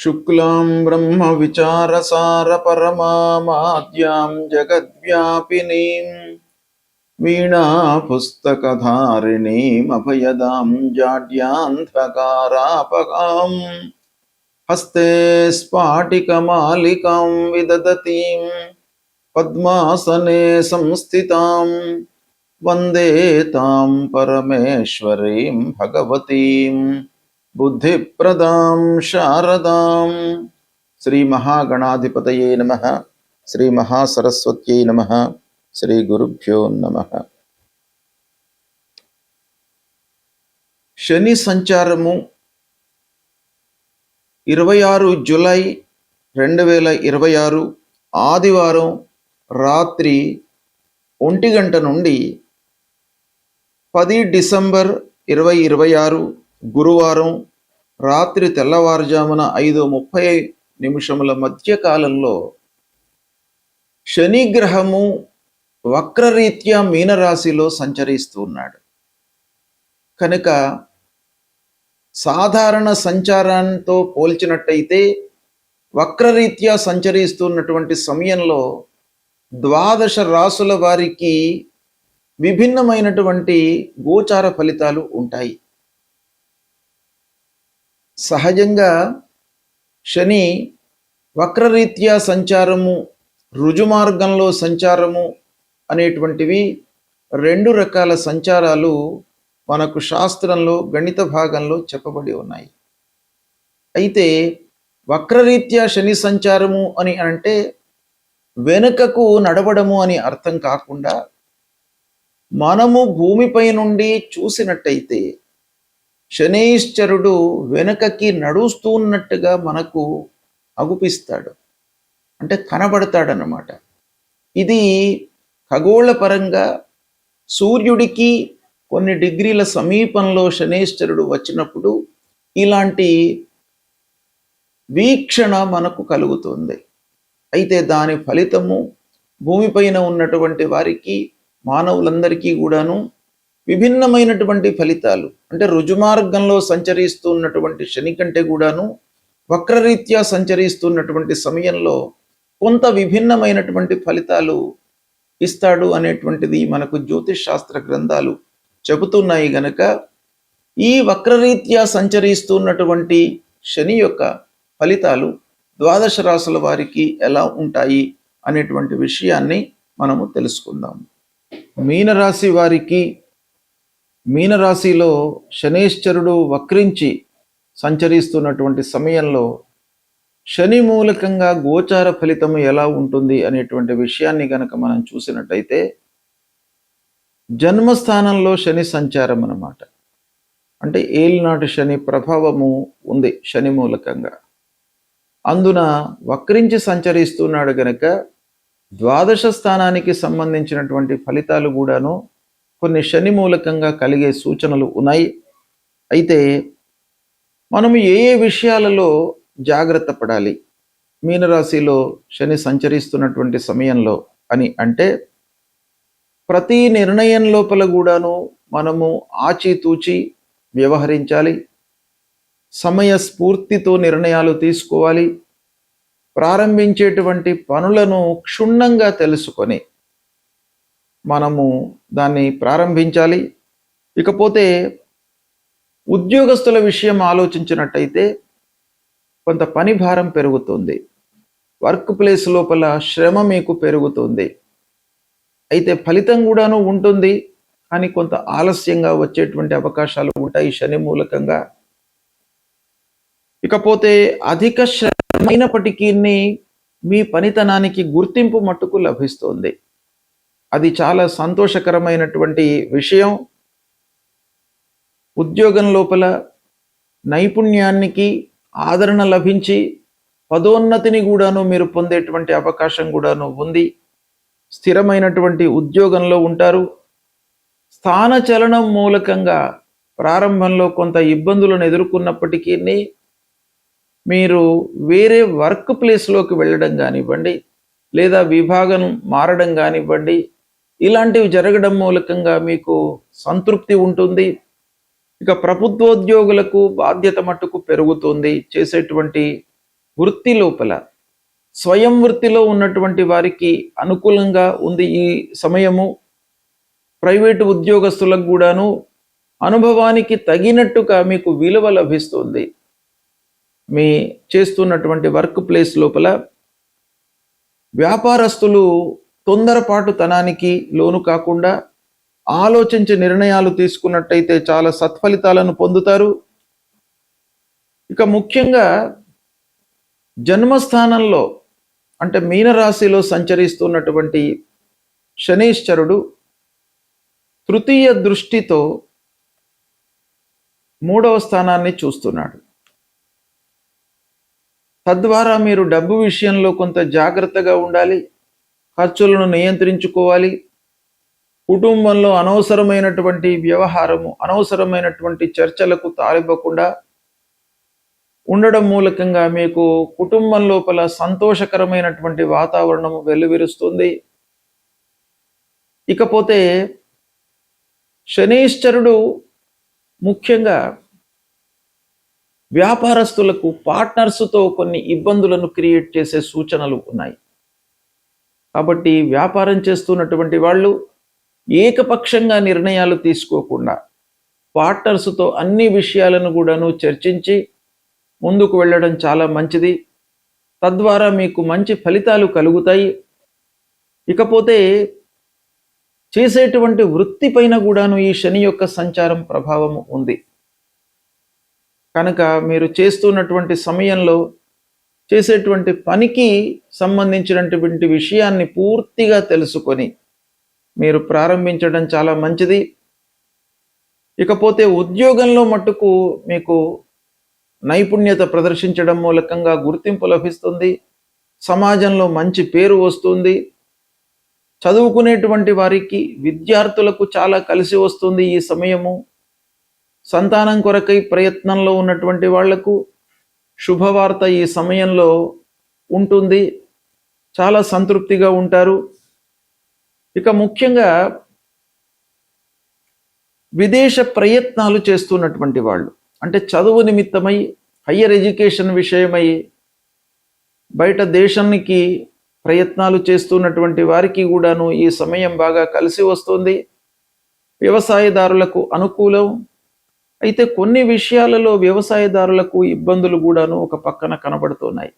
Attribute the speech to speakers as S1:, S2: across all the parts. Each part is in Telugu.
S1: शुक्लां ब्रह्मविचारसारपरमामाद्यां जगद्व्यापिनीं वीणापुस्तकधारिणीमभयदां जाड्यान्धकारापहां हस्ते स्फाटिकमालिकां विदधतीं पद्मासने संस्थितां वन्दे तां परमेश्वरीं भगवतीं बुद्धिप्रदां शारदां। श्री महागणाधिपतये नमः। श्री महासरस्वत्यै नमः। श्री गुरुभ्यो नमः। శని సంచారము 26 జూలై 2026 ఆదివారం రాత్రి 1 గంట నుండి 10 డిసెంబర్ 2026 గురువారం రాత్రి తెల్లవారుజామున 5:30 మధ్య కాలంలో శని గ్రహము వక్రరీత్యా మీనరాశిలో సంచరిస్తున్నాడు కనుక సాధారణ సంచారంతో పోల్చినట్టయితే వక్రరీత్యా సంచరిస్తున్నటువంటి సమయంలో ద్వాదశ రాసుల వారికి విభిన్నమైనటువంటి గోచార ఫలితాలు ఉంటాయి. సహజంగా శని వక్రరీత్యా సంచారము, రుజుమార్గంలో సంచారము అనేటువంటివి 2 రకాల సంచారాలు మనకు శాస్త్రంలో గణిత భాగంలో చెప్పబడి ఉన్నాయి. అయితే వక్రరీత్యా శని సంచారము అని అంటే వెనుకకు నడవడము అని అర్థం కాకుండా మనము భూమిపై నుండి చూసినట్టయితే శనైశ్చరుడు వెనుకకి నడుస్తున్నట్టుగా మనకు అగుపిస్తాడు, అంటే కనబడతాడనమాట. ఇది ఖగోళ పరంగా సూర్యుడికి కొన్ని డిగ్రీల సమీపంలో శనైశ్చరుడు వచ్చినప్పుడు ఇలాంటి వీక్షణ మనకు కలుగుతుంది. అయితే దాని ఫలితము భూమిపైన ఉన్నటువంటి వారికి, మానవులందరికీ కూడాను విభిన్నమైనటువంటి ఫలితాలు, అంటే రుజుమార్గంలో సంచరిస్తున్నటువంటి శని కంటే కూడాను వక్రరీత్యా సంచరిస్తున్నటువంటి సమయంలో కొంత విభిన్నమైనటువంటి ఫలితాలు ఇస్తాడు అనేటువంటిది మనకు జ్యోతిష్ శాస్త్ర గ్రంథాలు చెబుతున్నాయి. గనక ఈ వక్రరీత్యా సంచరిస్తున్నటువంటి శని యొక్క ఫలితాలు ద్వాదశ రాశుల వారికి ఎలా ఉంటాయి అనేటువంటి విషయాన్ని మనము తెలుసుకుందాం. మీనరాశి వారికి, మీనరాశిలో శనైశ్చరుడు వక్రించి సంచరిస్తున్నటువంటి సమయంలో శని మూలకంగా గోచార ఫలితము ఎలా ఉంటుంది అనేటువంటి విషయాన్ని గనక మనం చూసినట్టయితే జన్మస్థానంలో శని సంచారం అన్నమాట. అంటే ఏలినాటి శని ప్రభావము ఉంది శని మూలకంగా. అందున వక్రించి సంచరిస్తున్నాడు గనక ద్వాదశ స్థానానికి సంబంధించినటువంటి ఫలితాలు కూడాను కొన్ని శని మూలకంగా కలిగే సూచనలు ఉన్నాయి. అయితే మనము ఏ ఏ విషయాలలో జాగ్రత్త పడాలి మీనరాశిలో శని సంచరిస్తున్నటువంటి సమయంలో అని అంటే, ప్రతి నిర్ణయం లోపల కూడాను మనము ఆచితూచి వ్యవహరించాలి. సమయస్ఫూర్తితో నిర్ణయాలు తీసుకోవాలి. ప్రారంభించేటువంటి పనులను క్షుణ్ణంగా తెలుసుకొని మనము దాన్ని ప్రారంభించాలి. ఇకపోతే ఉద్యోగస్తుల విషయం ఆలోచించినట్టయితే కొంత పని భారం పెరుగుతుంది, వర్క్ ప్లేస్ లోపల శ్రమ మీకు పెరుగుతుంది. అయితే ఫలితం కూడాను ఉంటుంది, కానీ కొంత ఆలస్యంగా వచ్చేటువంటి అవకాశాలు ఉంటాయి శని మూలకంగా. ఇకపోతే అధిక శ్రమ అయినప్పటికీ మీ పనితనానికి గుర్తింపు మట్టుకు లభిస్తుంది. అది చాలా సంతోషకరమైనటువంటి విషయం. ఉద్యోగం లోపల నైపుణ్యానికి ఆదరణ లభించి పదోన్నతిని కూడాను మీరు పొందేటువంటి అవకాశం కూడాను ఉంది. స్థిరమైనటువంటి ఉద్యోగంలో ఉంటారు. స్థానచలనం మూలకంగా ప్రారంభంలో కొంత ఇబ్బందులను ఎదుర్కొన్నప్పటికీ మీరు వేరే వర్క్ ప్లేస్లోకి వెళ్ళడం కానివ్వండి, లేదా విభాగం మారడం కానివ్వండి, ఇలాంటివి జరగడం మూలకంగా మీకు సంతృప్తి ఉంటుంది. ఇక ప్రభుత్వోద్యోగులకు బాధ్యత మట్టుకు పెరుగుతుంది. చేసేటువంటి వృత్తి లోపల స్వయం వృత్తిలో ఉన్నటువంటి వారికి అనుకూలంగా ఉంది ఈ సమయము. ప్రైవేటు ఉద్యోగస్తులకు కూడాను అనుభవానికి తగినట్టుగా మీకు విలువ లభిస్తుంది. మీ చేస్తున్నటువంటి వర్క్ ప్లేస్ లోపల వ్యాపారస్తులు తొందరపాటుతనానికి లోను కాకుండా ఆలోచించి నిర్ణయాలు తీసుకున్నట్టయితే చాలా సత్ఫలితాలను పొందుతారు. ఇక ముఖ్యంగా జన్మస్థానంలో అంటే మీనరాశిలో సంచరిస్తున్నటువంటి శనీశ్వరుడు తృతీయ దృష్టితో 3వ స్థానాన్ని చూస్తున్నాడు. తద్వారా మీరు డబ్బు విషయంలో కొంత జాగ్రత్తగా ఉండాలి, ఖర్చులను నియంత్రించుకోవాలి. కుటుంబంలో అనవసరమైనటువంటి వ్యవహారము, అనవసరమైనటువంటి చర్చలకు తాలివ్వకుండా ఉండడం మూలకంగా మీకు కుటుంబం లోపల సంతోషకరమైనటువంటి వాతావరణం వెల్లువిరుస్తుంది. ఇకపోతే శనీశ్వరుడు ముఖ్యంగా వ్యాపారస్తులకు పార్ట్నర్స్తో కొన్ని ఇబ్బందులను క్రియేట్ చేసే సూచనలు ఉన్నాయి. కాబట్టి వ్యాపారం చేస్తున్నటువంటి వాళ్ళు ఏకపక్షంగా నిర్ణయాలు తీసుకోకుండా పార్ట్నర్స్తో అన్ని విషయాలను కూడాను చర్చించి ముందుకు వెళ్ళడం చాలా మంచిది. తద్వారా మీకు మంచి ఫలితాలు కలుగుతాయి. ఇకపోతే చేసేటువంటి వృత్తి పైన కూడాను ఈ శని యొక్క సంచారం ప్రభావం ఉంది. కనుక మీరు చేస్తున్నటువంటి సమయంలో చేసేటువంటి పనికి సంబంధించినటువంటి విషయాన్ని పూర్తిగా తెలుసుకొని మీరు ప్రారంభించడం చాలా మంచిది. ఇకపోతే ఉద్యోగంలో మట్టుకు మీకు నైపుణ్యత ప్రదర్శించడం మూలకంగా గుర్తింపు లభిస్తుంది. సమాజంలో మంచి పేరు వస్తుంది. చదువుకునేటువంటి వారికి, విద్యార్థులకు చాలా కలిసి వస్తుంది ఈ సమయము. సంతానం కొరకై ప్రయత్నంలో ఉన్నటువంటి వాళ్లకు శుభవార్త ఈ సమయంలో ఉంటుంది. చాలా సంతృప్తిగా ఉంటారు. ఇక ముఖ్యంగా విదేశ ప్రయత్నాలు చేస్తున్నటువంటి వాళ్ళు, అంటే చదువు నిమిత్తమై, హయ్యర్ ఎడ్యుకేషన్ విషయమై బయట దేశానికి ప్రయత్నాలు చేస్తున్నటువంటి వారికి కూడాను ఈ సమయం బాగా కలిసి వస్తుంది. వ్యవసాయదారులకు అనుకూలం. అయితే కొన్ని విషయాలలో వ్యవసాయదారులకు ఇబ్బందులు కూడాను ఒక పక్కన కనబడుతున్నాయి.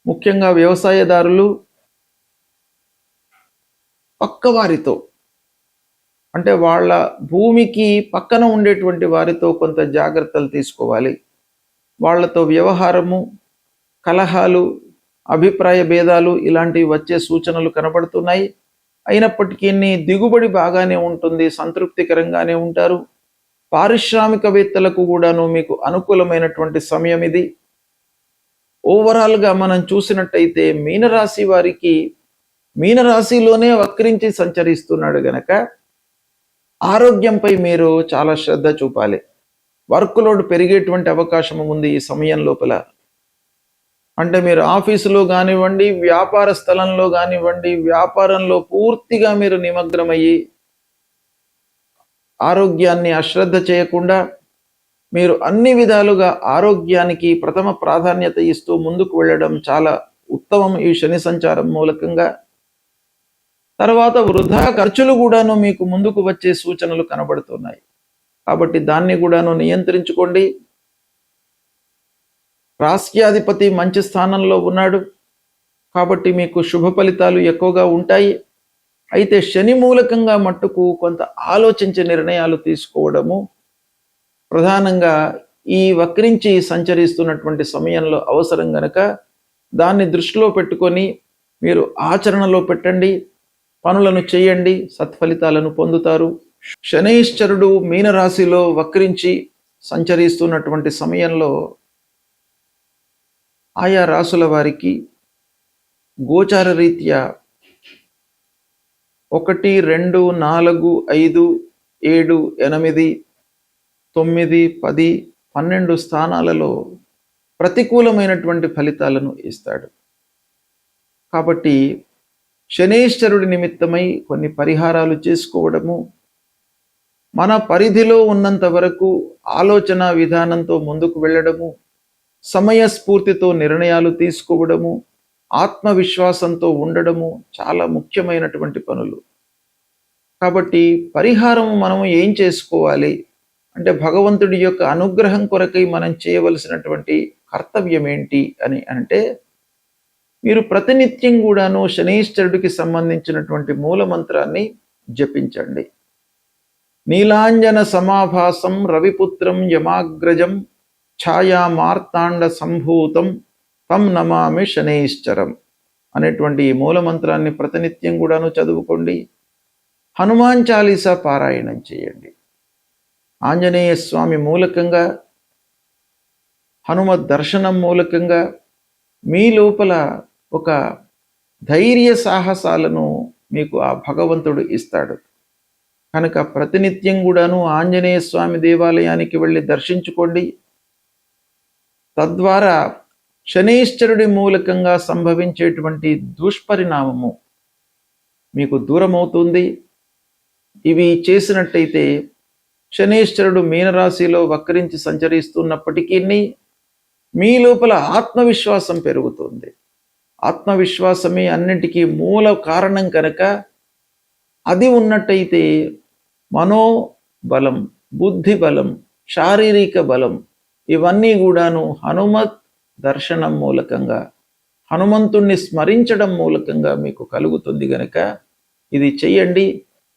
S1: ముఖ్యంగా వ్యవసాయదారులు పక్కవారితో, అంటే వాళ్ళ భూమికి పక్కన ఉండేటువంటి వారితో కొంత జాగ్రత్తలు తీసుకోవాలి. వాళ్లతో వ్యవహారము, కలహాలు, అభిప్రాయ భేదాలు ఇలాంటివి వచ్చే సూచనలు కనబడుతున్నాయి. అయినప్పటికీ దిగుబడి బాగానే ఉంటుంది, సంతృప్తికరంగానే ఉంటారు. పారిశ్రామికవేత్తలకు కూడాను మీకు అనుకూలమైనటువంటి సమయం ఇది. ఓవరాల్గా మనం చూసినట్టయితే మీనరాశి వారికి మీనరాశిలోనే వక్రించి సంచరిస్తున్నాడు గనక ఆరోగ్యంపై మీరు చాలా శ్రద్ధ చూపాలి. వర్క్ లోడ్ పెరిగేటువంటి అవకాశం ఉంది ఈ సమయం లోపల. అంటే మీరు ఆఫీసులో కానివ్వండి, వ్యాపార స్థలంలో కానివ్వండి, వ్యాపారంలో పూర్తిగా మీరు నిమగ్నమయ్యి ఆరోగ్యాన్ని అశ్రద్ధ చేయకుండా మీరు అన్ని విధాలుగా ఆరోగ్యానికి ప్రథమ ప్రాధాన్యత ఇస్తూ ముందుకు వెళ్ళడం చాలా ఉత్తమం ఈ శని సంచారం మూలకంగా. తర్వాత వృధా ఖర్చులు కూడాను మీకు ముందుకు వచ్చే సూచనలు కనబడుతున్నాయి. కాబట్టి దాన్ని కూడాను నియంత్రించుకోండి. రాస్యాధిపతి మంచి స్థానంలో ఉన్నాడు కాబట్టి మీకు శుభ ఫలితాలు ఎక్కువగా ఉంటాయి. అయితే శని మూలకంగా మట్టుకు కొంత ఆలోచించి నిర్ణయాలు తీసుకోవడము ప్రధానంగా ఈ వక్రించి సంచరిస్తున్నటువంటి సమయంలో అవసరం గనక దాన్ని దృష్టిలో పెట్టుకొని మీరు ఆచరణలో పెట్టండి, పనులను చేయండి, సత్ఫలితాలను పొందుతారు. శనైశ్చరుడు మీనరాశిలో వక్రించి సంచరిస్తున్నటువంటి సమయంలో ఆయా రాసుల వారికి గోచార రీత్యా 1, 2, 4, 5, 7, 8, 9, 10, 12 స్థానాలలో ప్రతికూలమైనటువంటి ఫలితాలను ఇస్తాడు. కాబట్టి శనైశ్వరుడి నిమిత్తమై కొన్ని పరిహారాలు చేసుకోవడము, మన పరిధిలో ఉన్నంత వరకు ఆలోచన విధానంతో ముందుకు వెళ్ళడము, సమయస్ఫూర్తితో నిర్ణయాలు తీసుకోవడము, ఆత్మవిశ్వాసంతో ఉండడము చాలా ముఖ్యమైనటువంటి పనులు. కాబట్టి పరిహారం మనం ఏం చేసుకోవాలి అంటే, భగవంతుడి యొక్క అనుగ్రహం కొరకై మనం చేయవలసినటువంటి కర్తవ్యం ఏంటి అని అంటే, మీరు ప్రతినిత్యం కూడాను శనీశ్వరుడికి సంబంధించినటువంటి మూలమంత్రాన్ని జపించండి. నీలాంజన సమాభాసం రవిపుత్రం యమాగ్రజం ఛాయా మార్తాండ సంభూతం తం నమామి శనైశ్చరం అనేటువంటి ఈ మూలమంత్రాన్ని ప్రతినిత్యం కూడాను చదువుకోండి. హనుమాన్ చాలీసా పారాయణం చేయండి. ఆంజనేయ స్వామి మూలకంగా, హనుమత్ దర్శనం మూలకంగా మీ లోపల ఒక ధైర్య సాహసాలను మీకు ఆ భగవంతుడు ఇస్తాడు. కనుక ప్రతినిత్యం కూడాను ఆంజనేయ స్వామి దేవాలయానికి వెళ్ళి దర్శించుకోండి. తద్వారా శనైశ్చరుడి మూలకంగా సంభవించేటువంటి దుష్పరిణామము మీకు దూరమవుతుంది. ఇవి చేసినట్టయితే శనైశ్చరుడు మీనరాశిలో వక్రించి సంచరిస్తున్నప్పటికీ మీ లోపల ఆత్మవిశ్వాసం పెరుగుతుంది. ఆత్మవిశ్వాసమే అన్నిటికీ మూల కారణం కనుక, అది ఉన్నట్టయితే మనోబలం, బుద్ధి బలం, శారీరక బలం ఇవన్నీ కూడాను హనుమత్ దర్శనం మూలకంగా, హనుమంతుణ్ణి స్మరించడం మూలకంగా మీకు కలుగుతుంది. గనక ఇది చెయ్యండి,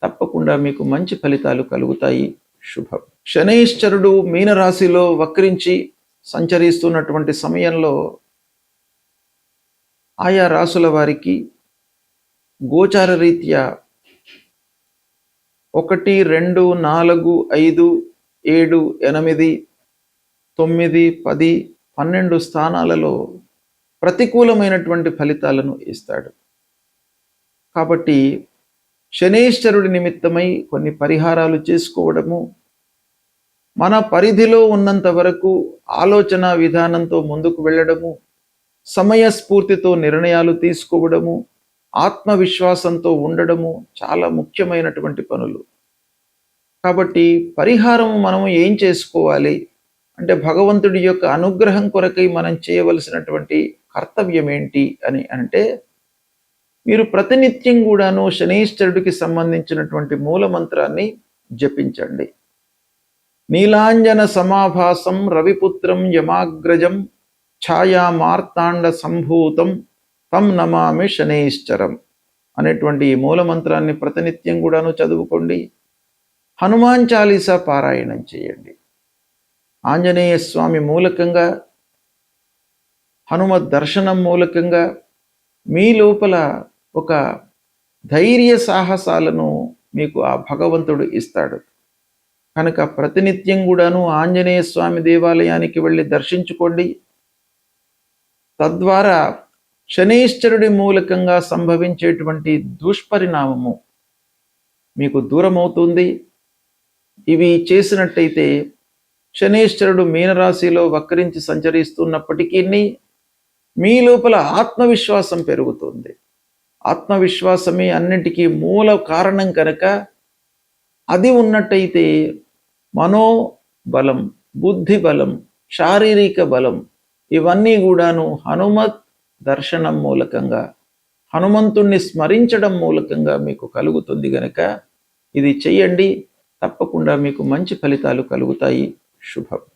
S1: తప్పకుండా మీకు మంచి ఫలితాలు కలుగుతాయి. శుభం. శనైశ్చరుడు మీనరాశిలో వక్రించి సంచరిస్తున్నటువంటి సమయంలో ఆయా రాసుల వారికి గోచార రీత్యా 1, 2, 4, 5, 7, 8, 9, 10, 12 స్థానాలలో ప్రతికూలమైనటువంటి ఫలితాలను ఇస్తాడు. కాబట్టి శనైశ్చరుడి నిమిత్తమై కొన్ని పరిహారాలు చేసుకోవడము, మన పరిధిలో ఉన్నంత వరకు ఆలోచన విధానంతో ముందుకు వెళ్ళడము, సమయస్ఫూర్తితో నిర్ణయాలు తీసుకోవడము, ఆత్మవిశ్వాసంతో ఉండడము చాలా ముఖ్యమైనటువంటి పనులు. కాబట్టి పరిహారం మనం ఏం చేసుకోవాలి అంటే, భగవంతుడి యొక్క అనుగ్రహం కొరకై మనం చేయవలసినటువంటి కర్తవ్యం ఏంటి అని అంటే, మీరు ప్రతినిత్యం కూడాను శనైశ్చరుడికి సంబంధించినటువంటి మూలమంత్రాన్ని జపించండి. నీలాంజన సమాభాసం రవిపుత్రం యమాగ్రజం ఛాయా మార్తాండ సంభూతం తం నమామి శనైశ్చరం అనేటువంటి ఈ మూలమంత్రాన్ని ప్రతినిత్యం కూడాను చదువుకోండి. హనుమాన్ చాలీసా పారాయణం చేయండి. ఆంజనేయ స్వామి మూలకంగా, హనుమత్ దర్శనం మూలకంగా మీ లోపల ఒక ధైర్య సాహసాలను మీకు ఆ భగవంతుడు ఇస్తాడు. కనుక ప్రతినిత్యం కూడాను ఆంజనేయ స్వామి దేవాలయానికి వెళ్ళి దర్శించుకోండి. తద్వారా శనైశ్చరుడి మూలకంగా సంభవించేటువంటి దుష్పరిణామము మీకు దూరమవుతుంది. ఇవి చేసినట్టయితే శనైశ్చరుడు మీనరాశిలో వక్రించి సంచరిస్తున్నప్పటికీ మీ లోపల ఆత్మవిశ్వాసం పెరుగుతుంది. ఆత్మవిశ్వాసమే అన్నిటికీ మూల కారణం కనుక, అది ఉన్నట్టయితే మనోబలం, బుద్ధి బలం, శారీరక బలం ఇవన్నీ కూడాను హనుమత్ దర్శనం మూలకంగా, హనుమంతుణ్ణి స్మరించడం మూలకంగా మీకు కలుగుతుంది. గనక ఇది చెయ్యండి, తప్పకుండా మీకు మంచి ఫలితాలు కలుగుతాయి. శుభం.